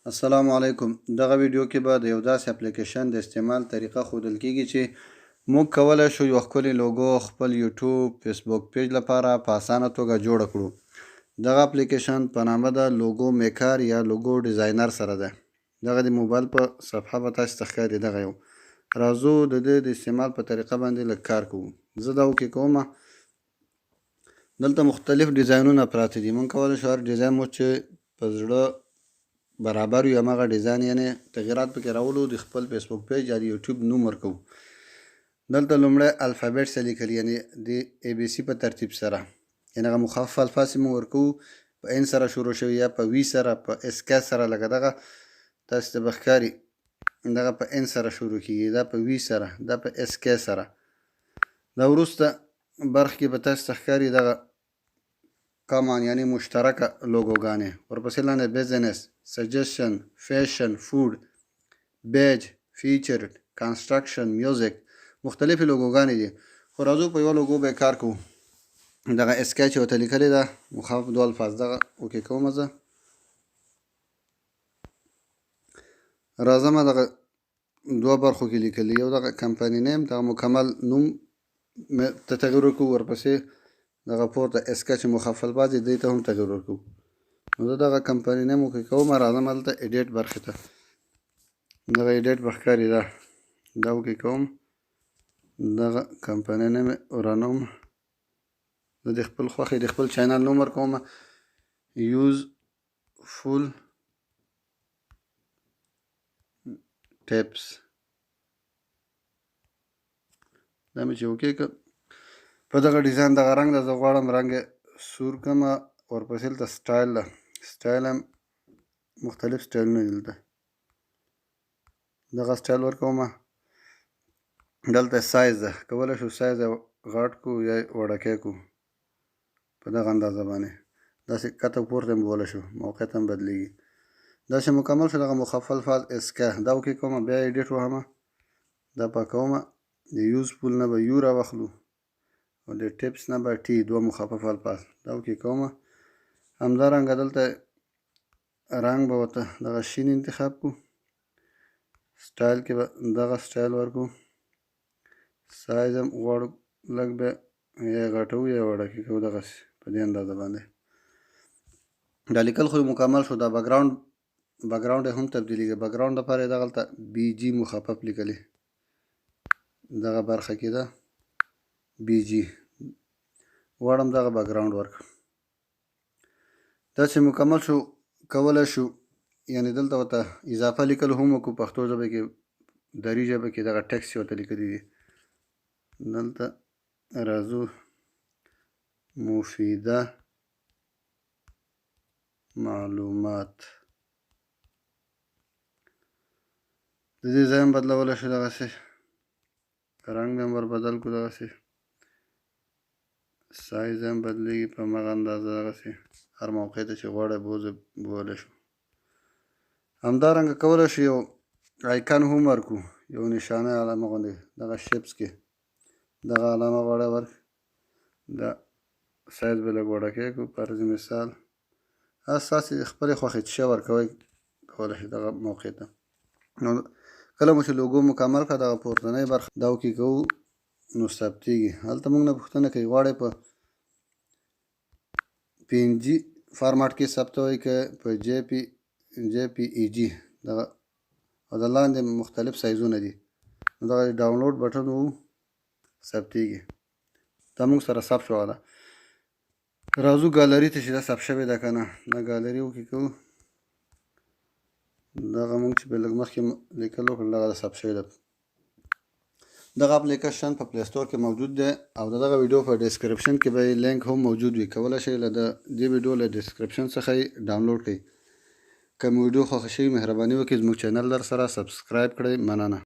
السلام علیکم. دغه ویډیو کې به د یو داسې اپلیکیشن د استعمال طریقه ښودل کیږي چې موږ کولی شو یو ښکلې لوګو خپل یوټیوب فیسبوک پیج لپاره په اسانه توګه جوړه کړو. دغه اپلیکیشن په نامه د لوګو میکر یا لوګو ډیزاینر سره ده. دغه د موبایل په صفحه به تاسو ته ښکاري. دغه یو راځو د دې د استعمال په طریقه باندې لږ کار کوو. زه دا اوکې کوم. دلته مختلف ډیزاینونه پراته دي. موږ کولی شو هر ډیزاین مو چې په زړه برابر وي همغه ډیزاین یعنې تغیرات پکې راولو. د خپل فیسبوک پیج یا د یوټیوب نوم ورکوو. دلته لومړی الفابیټس لیکل یعنې د ای بي سی په ترتیب سره، یعنې هغه مخفف الفاظ چې موږ ورکوو په ان سره شروع شوي یا په وي سره په اس کې سره، لکه دغه تاسو ته به ښکاري دغه په ان سره شروع کیږي، دا په وي سره، دا په اس کې سره. دا وروسته برخه کې به تاسو ته ښکاري دغه کامان یعنی مشترکه لوګوګانې، ورپسې لاندې بزنس، سجیشن، فیشن، فود، بیج، فیچرد، کنسټرکشن، میوزیک، مختلفې لوګوګانې دي. خو راځو په یوه لوګو به کار کوو. دغه اسکیچ چې ورته لیکلې ده مخفف دوه الفاظ، دغه اوکې کوم. زه راځم دغه دوه برخو کې لیکلي، یو دغه کمپنی نیم، دغه مکمل نوم ته تغیر ورکوو، ورپسې دغه پورته اسکیچ مخفف الفاظ دې ته هم تغیر ورکوو. نو زه دغه کمپنی نیم اوکې کوم. راځم هلته ایډیټ برخې ته. دغه ایډیټ به ښکاري دا اوکې کوم. دغه کمپنی نیم ورانوم. زه د خپل خوښې د خپل چینل نوم ورکوم، یوز فول ټیپس. دا مې چې اوکې کړ. په دغه ډیزاین دغه رنګ ده، زه غواړم رنګ سور کړم. ورپسې دلته سټایل ده، سټایل هم مختلف سټایلونه دي. دلته دغه سټایل ورکوم. دلته سایز ده، کولی شو سایز یې غټ کړو یا یې وړوکی کړو په دغه اندازه باندې. داسې کته پورته هم کولی شو، موقعیت هم بدلیږي. دا چې مکمل شو دغه مخفف الفاظ اسکه دا اوکې کوم. بیا ایډیټ وهم، دا پاکوم. د یوز فول نه به یو راواخلو او د ټیپس نه به ټي، دوه مخفف الفاظ. دا اوکې کوم. همدارنګه دلته رنګ به ورته دغه شین انتخاب کړو. سټایل کې به دغه سټایل ورکړو. سایز هم غواړو لږ به یا غټوو یا وړوکی کوو، دغسې په دې اندازه باندې. دا لیکل خو مکمل شو. دا بکګراونډ هم تبدیلیږي. بکګراونډ لپاره یې دغلته بي جي مخفف لیکلي، دغه برخه کې ده بي جي. غواړم دغه بکګراونډ ورکړم. دا چې مکمل شو کولی شو یعنې دلته ورته اضافه لیکل هم وکړو. پښتو ژبه کې دري ژبه کې دغه ټکس چې ورته لیکلي دي. دلته راځو مفیده معلومات. د دې ځای هم بدلولی شو، دغسې رنګ هم ور بدل کړو، دغسې سایز هم بدلیږي په همغه اندازه. دغسې هر موقع ته چې غواړئ بولی شو. همدارنګه کولی شو یو آیکن هم ورکړو، یو نشانه علامه غوندې دغه شیپس کې دغه علامه غواړئ ورکړئ. دا سایز به لږ وړوکی کړو فرض مثال. ستاسې خپلې خوښې چې شی ورکوئ کولی شئ دغه موقع ته. نو کله مو چې لوګو مکمل کړه دغه پورتنۍ برخه دا اوکې کوو نو ثبتېږي. هلته موږ نه پوښتنه کوي غواړئ په پي ان جي فارماټ کې ثبتوئ که په جی پي ای جي دغه، او د لاندې مختلف سایزونه دي. نو دغه ډاونلوډ بټن وو ثبتېږي. دا موږ سره ثبت شوې ده. راځو ګالري ته چې دا ثبت شوې ده که نه. دا ګالري اوکې کوو. دغه موږ چې به لږ مخکې لیکل وکړل دغه ثبت شوې ده. دغه اپلیکیشن په پلی سټور کې موجود دی او د دغه ویډیو په ډسکرپشن کې به یې لینک هم موجود وي. کولی شئ له دې ویډیو له ډسکرپشن څخه یې ډاونلوډ کړئ. که مو ویډیو خوښه شوي مهرباني وکړئ زموږ چینل در سره سبسکرایب کړئ. مننه.